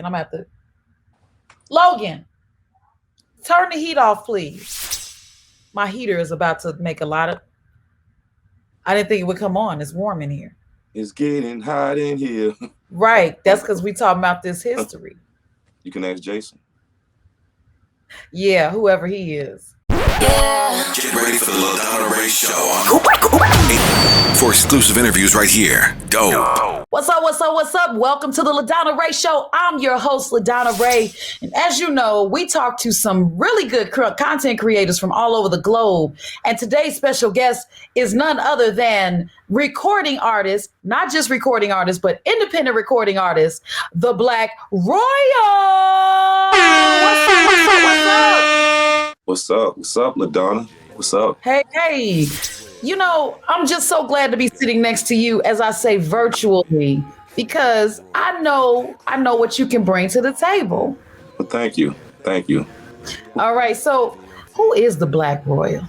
I'm at the Logan. Turn the heat off, please. My heater is about to make a lot of. I didn't think it would come on. It's warm in here. It's getting hot in here. Right. That's because we talking about this history. You can ask Jason. Yeah, whoever he is. Get ready for the Ladonna Ray Show. For exclusive interviews right here. Go. What's up, what's up, what's up? Welcome to the Ladonna Ray Show. I'm your host, Ladonna Ray. And as you know, we talk to some really good content creators from all over the globe. And today's special guest is none other than recording artist, not just recording artist, but independent recording artist, the Black Royal. What's up? What's up, Ladonna? What's up? Hey. You know, I'm just so glad to be sitting next to you, as I say, virtually, because I know what you can bring to the table. Well, thank you. Thank you. All right. So who is the Black Royal?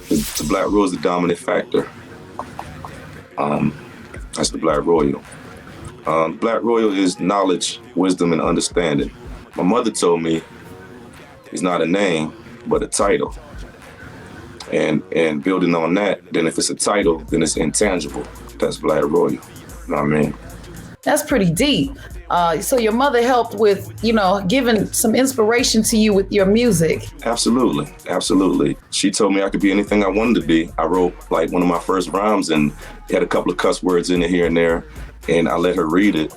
The Black Royal is the dominant factor. That's the Black Royal. Black Royal is knowledge, wisdom, and understanding. My mother told me it's not a name, but a title. And building on that, then if it's a title, then it's intangible. That's Black Royal. You know what I mean? That's pretty deep. So your mother helped with, giving some inspiration to you with your music. Absolutely. She told me I could be anything I wanted to be. I wrote like one of my first rhymes and had a couple of cuss words in it here and there. And I let her read it.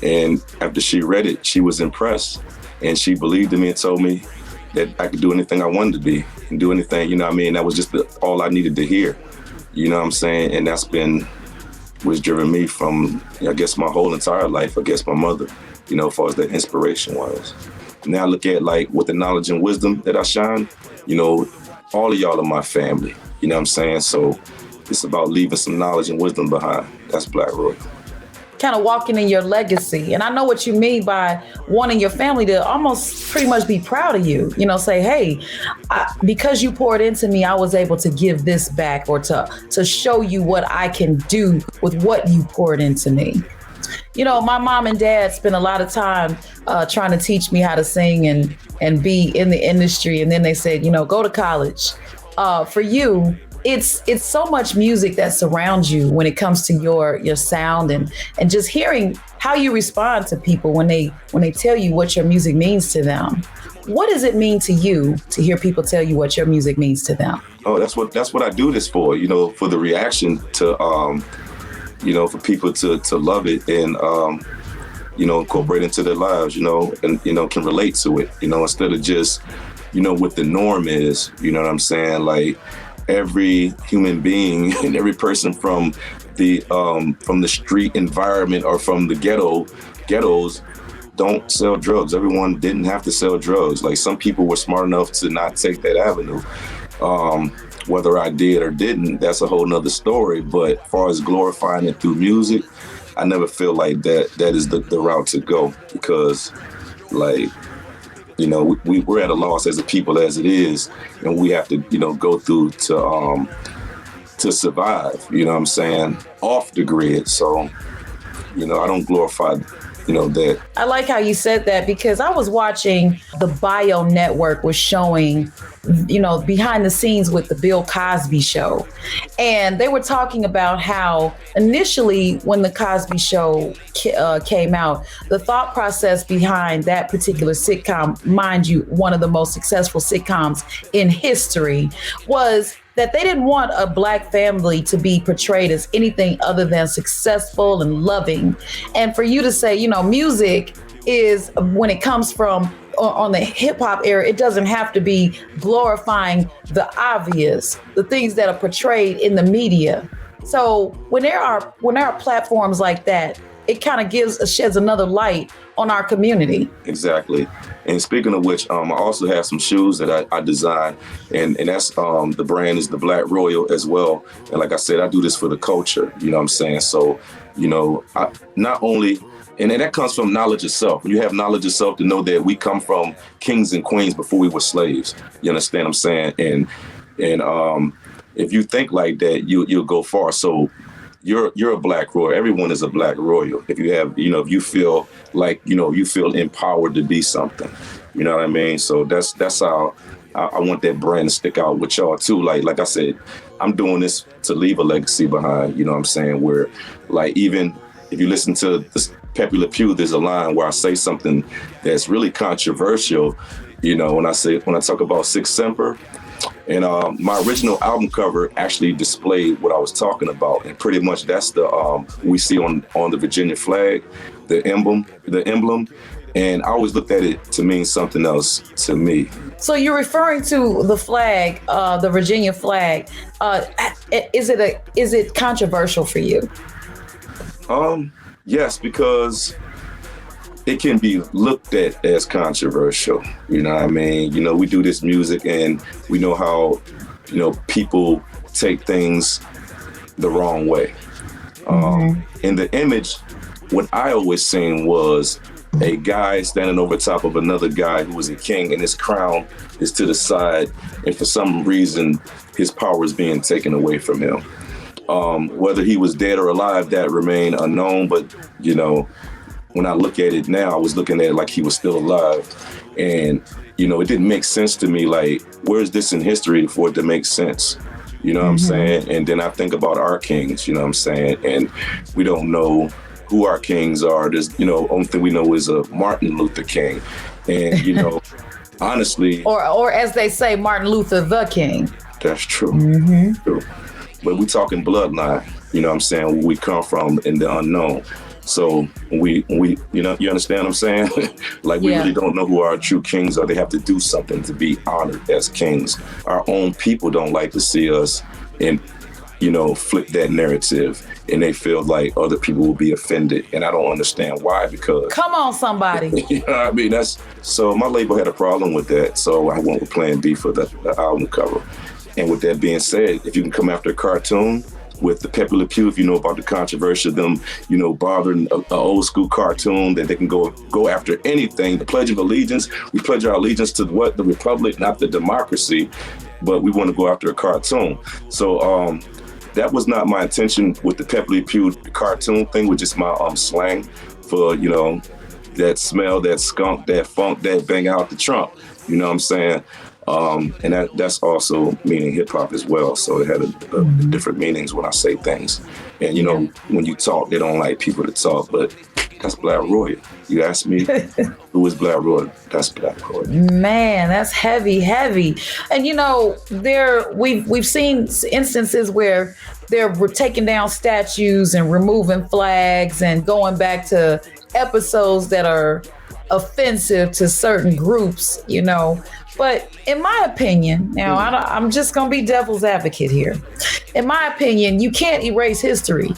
And after she read it, she was impressed. And she believed in me and told me that I could do anything I wanted to be and do anything, you know what I mean? That was just all I needed to hear, you know what I'm saying? And that's was driven me from, I guess, my whole entire life, I guess my mother, as far as that inspiration was. Now I look at like with the knowledge and wisdom that I shine, all of y'all are my family, you know what I'm saying? So it's about leaving some knowledge and wisdom behind. That's Black Royal. Kind of walking in your legacy. And I know what you mean by wanting your family to almost pretty much be proud of you, say, hey, because you poured into me, I was able to give this back or to show you what I can do with what you poured into me. My mom and dad spent a lot of time trying to teach me how to sing and be in the industry. And then they said, go to college. For you, it's so much music that surrounds you when it comes to your sound and just hearing how you respond to people when they tell you what your music means to them. What does it mean to you to hear people tell you what your music means to them? Oh, that's what I do this for, for the reaction to, for people to love it and, incorporate into their lives, and, can relate to it, instead of just, what the norm is, you know what I'm saying? Like, every human being and every person from the street environment or from the ghettos don't sell drugs. Everyone didn't have to sell drugs. Like some people were smart enough to not take that avenue. Whether I did or didn't, that's a whole nother story. But as far as glorifying it through music, I never feel like that is the route to go because like, we're at a loss as a people as it is, and we have to, go through to survive, you know what I'm saying, off the grid. So, I don't glorify, that. I like how you said that because I was watching the Bio Network was showing, behind the scenes with the Bill Cosby show. And they were talking about how initially when the Cosby show came out, the thought process behind that particular sitcom, mind you, one of the most successful sitcoms in history, was that they didn't want a Black family to be portrayed as anything other than successful and loving. And for you to say, music is, when it comes from on the hip hop era, it doesn't have to be glorifying the obvious, the things that are portrayed in the media. So when there are platforms like that, it kind of sheds another light on our community. Exactly. And speaking of which, I also have some shoes that I designed, and that's the brand is the Black Royal as well. And like I said, I do this for the culture, you know what I'm saying? So, I not only, and that comes from knowledge of self. You have knowledge of self to know that we come from kings and queens before we were slaves. You understand what I'm saying? And if you think like that, you'll go far. So, you're a black royal. Everyone is a black royal. If you have, if you feel like, you feel empowered to be something, you know what I mean? So that's how I want that brand to stick out with y'all too. Like I said, I'm doing this to leave a legacy behind, you know what I'm saying? Where like, even if you listen to this Peuw, there's a line where I say something that's really controversial, when I talk about Six Semper. And my original album cover actually displayed what I was talking about. And pretty much that's the we see on the Virginia flag, the emblem. And I always looked at it to mean something else to me. So you're referring to the flag, the Virginia flag. Is it controversial for you? Yes, because it can be looked at as controversial. You know what I mean? We do this music and we know how, people take things the wrong way. In the image, what I always seen was a guy standing over top of another guy who was a king, and his crown is to the side, and for some reason, his power is being taken away from him. Whether he was dead or alive, that remained unknown, but, when I look at it now, I was looking at it like he was still alive. And, it didn't make sense to me, like, where's this in history for it to make sense? You know what I'm saying? And then I think about our kings, you know what I'm saying? And we don't know who our kings are. There's, only thing we know is Martin Luther King. And, honestly. Or as they say, Martin Luther the King. That's true. True. But we talking bloodline, you know what I'm saying? Where we come from in the unknown. So we you understand what I'm saying? Like we really don't know who our true kings are. They have to do something to be honored as kings. Our own people don't like to see us and, flip that narrative, and they feel like other people will be offended. And I don't understand why, because... Come on, somebody. You know what I mean? So my label had a problem with that. So I went with Plan B for the album cover. And with that being said, if you can come after a cartoon with the Peuw, if you know about the controversy of them, bothering an old school cartoon, that they can go after anything. The Pledge of Allegiance, we pledge our allegiance to what? The Republic, not the democracy, but we want to go after a cartoon. So that was not my intention with the Peuw cartoon thing, with just my slang for, that smell, that skunk, that funk, that bang out the trunk. You know what I'm saying? And that's also meaning hip hop as well. So it had a different meanings when I say things. And, when you talk, they don't like people to talk, but that's Black Royal. You ask me, who is Black Royal? That's Black Royal. Man, that's heavy. And, we've seen instances where they're taking down statues and removing flags and going back to episodes that are offensive to certain groups, But in my opinion, now I'm just going to be devil's advocate here. In my opinion, you can't erase history.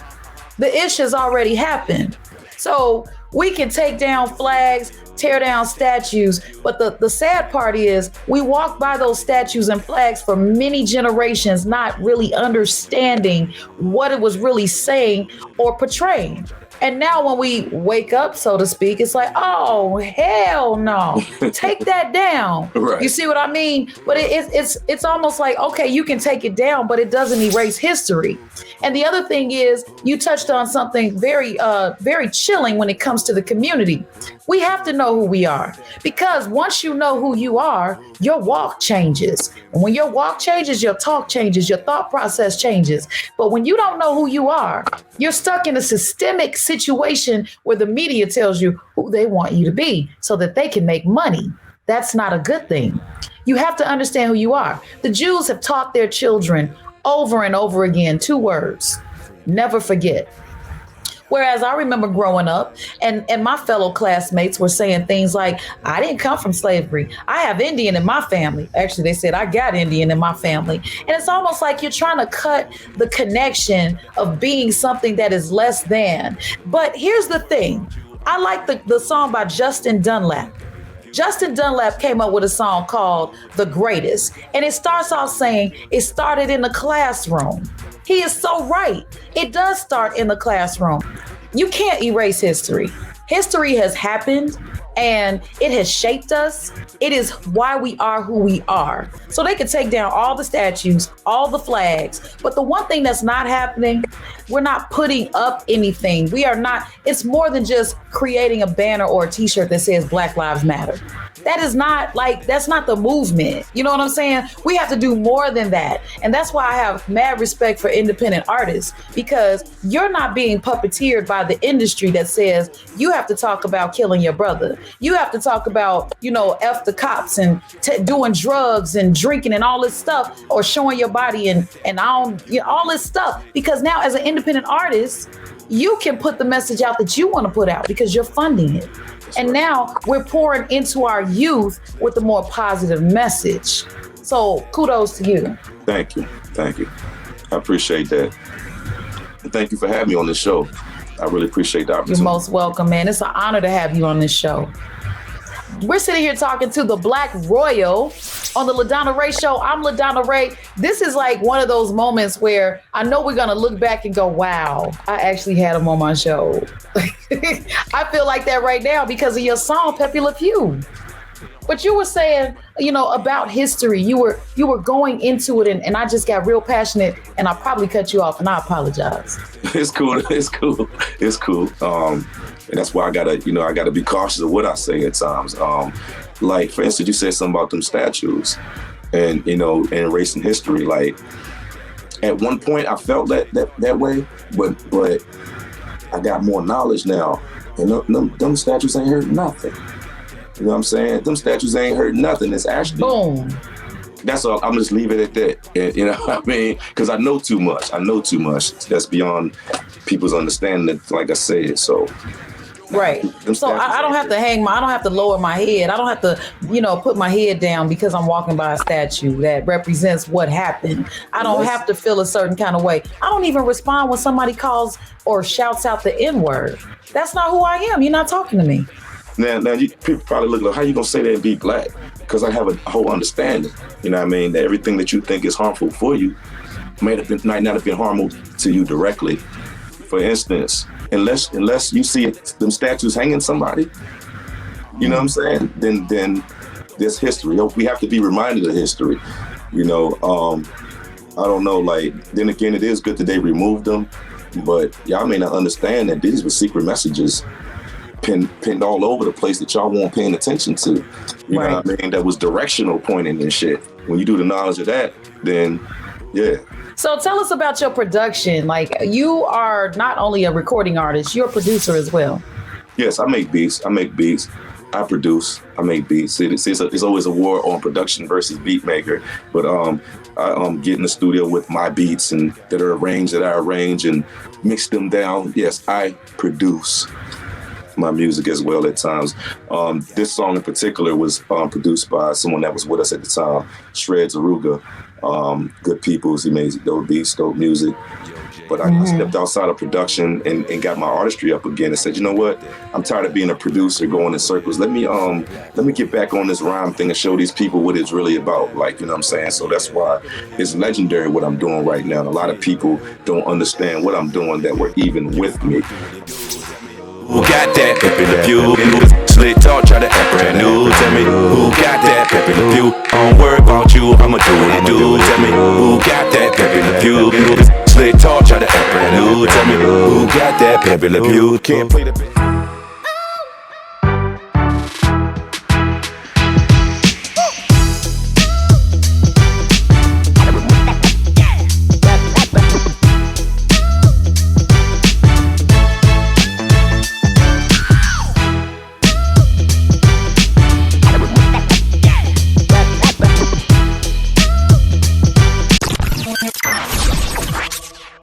The issue has already happened. So we can take down flags, tear down statues, but the sad part is we walk by those statues and flags for many generations, not really understanding what it was really saying or portraying. And now when we wake up, so to speak, it's like, oh, hell no, take that down. Right. You see what I mean? But it's almost like, okay, you can take it down, but it doesn't erase history. And the other thing is, you touched on something very, very chilling when it comes to the community. We have to know who we are, because once you know who you are, your walk changes. And when your walk changes, your talk changes, your thought process changes. But when you don't know who you are, you're stuck in a systemic situation where the media tells you who they want you to be so that they can make money. That's not a good thing. You have to understand who you are. The Jews have taught their children over and over again 2 words: never forget. Whereas I remember growing up and my fellow classmates were saying things like, I didn't come from slavery. I have Indian in my family. Actually, they said, I got Indian in my family. And it's almost like you're trying to cut the connection of being something that is less than. But here's the thing. I like the song by Justin Dunlap. Justin Dunlap came up with a song called The Greatest. And it starts off saying, it started in the classroom. He is so right. It does start in the classroom. You can't erase history. History has happened, and it has shaped us. It is why we are who we are. So they could take down all the statues, all the flags, but the one thing that's not happening, we're not putting up anything. We are not, it's more than just creating a banner or a t-shirt that says Black Lives Matter. That is not like, that's not the movement. You know what I'm saying? We have to do more than that. And that's why I have mad respect for independent artists, because you're not being puppeteered by the industry that says you have to talk about killing your brother. You have to talk about, you know, F the cops and doing drugs and drinking and all this stuff, or showing your body and all, you know, all this stuff. Because now as an independent artist, you can put the message out that you want to put out because you're funding it. And now we're pouring into our youth with a more positive message. So kudos to you. Thank you. Thank you. I appreciate that. And thank you for having me on this show. I really appreciate the opportunity. You're most welcome, man. It's an honor to have you on this show. We're sitting here talking to the Black Royal on the Ladonna Ray Show. I'm Ladonna Ray. This is like one of those moments where I know we're going to look back and go, wow, I actually had him on my show. I feel like that right now because of your song, Peppa. But you were saying, you know, about history. You were going into it, and I just got real passionate, and I probably cut you off, and I apologize. It's cool. It's cool. It's cool. And that's why I gotta be cautious of what I say at times. Like, for instance, you said something about them statues, and you know, and erasing history. Like, at one point, I felt that way, but I got more knowledge now, and them statues ain't hurt nothing. You know what I'm saying? Them statues ain't hurt nothing. It's actually boom. That's all. I'm just leave it at that. And, you know what I mean? Because I know too much. That's beyond people's understanding. Like I said, so. Right. So I don't have to I don't have to lower my head. I don't have to, you know, put my head down because I'm walking by a statue that represents what happened. I don't have to feel a certain kind of way. I don't even respond when somebody calls or shouts out the N-word. That's not who I am. You're not talking to me. Now people probably look like, how you gonna say that and be black? Because I have a whole understanding. You know what I mean? That everything that you think is harmful for you might not have been harmful to you directly. For instance, unless you see them statues hanging somebody, you know what I'm saying? Then there's history. We have to be reminded of history. You know, I don't know. Like, then again, it is good that they removed them, but y'all may not understand that these were secret messages pinned all over the place that y'all weren't paying attention to. You know what I mean? That was directional pointing and shit. When you do the knowledge of that, then yeah. So tell us about your production. Like, you are not only a recording artist, you're a producer as well. Yes, I make beats. I produce. I make beats. It's always a war on production versus beat maker. But I get in the studio with my beats and that are arranged, that I arrange and mix them down. Yes, I produce my music as well at times. This song in particular was produced by someone that was with us at the time, Shreds Aruga. Good peoples. He made dope beats, dope music. But I stepped outside of production and got my artistry up again and said, you know what? I'm tired of being a producer going in circles. Let me get back on this rhyme thing and show these people what it's really about. Like, you know what I'm saying? So that's why it's legendary what I'm doing right now. And a lot of people don't understand what I'm doing that were even with me. Who got that pep in the pew? Slick talk, try to act brand new. Tell me, who got that pep in the pew? I don't worry about you, I'ma do what I do. Tell me, who got that pep in the pew? Slick talk, try to act brand new. Tell me, who got that pep in the pew? Can't play the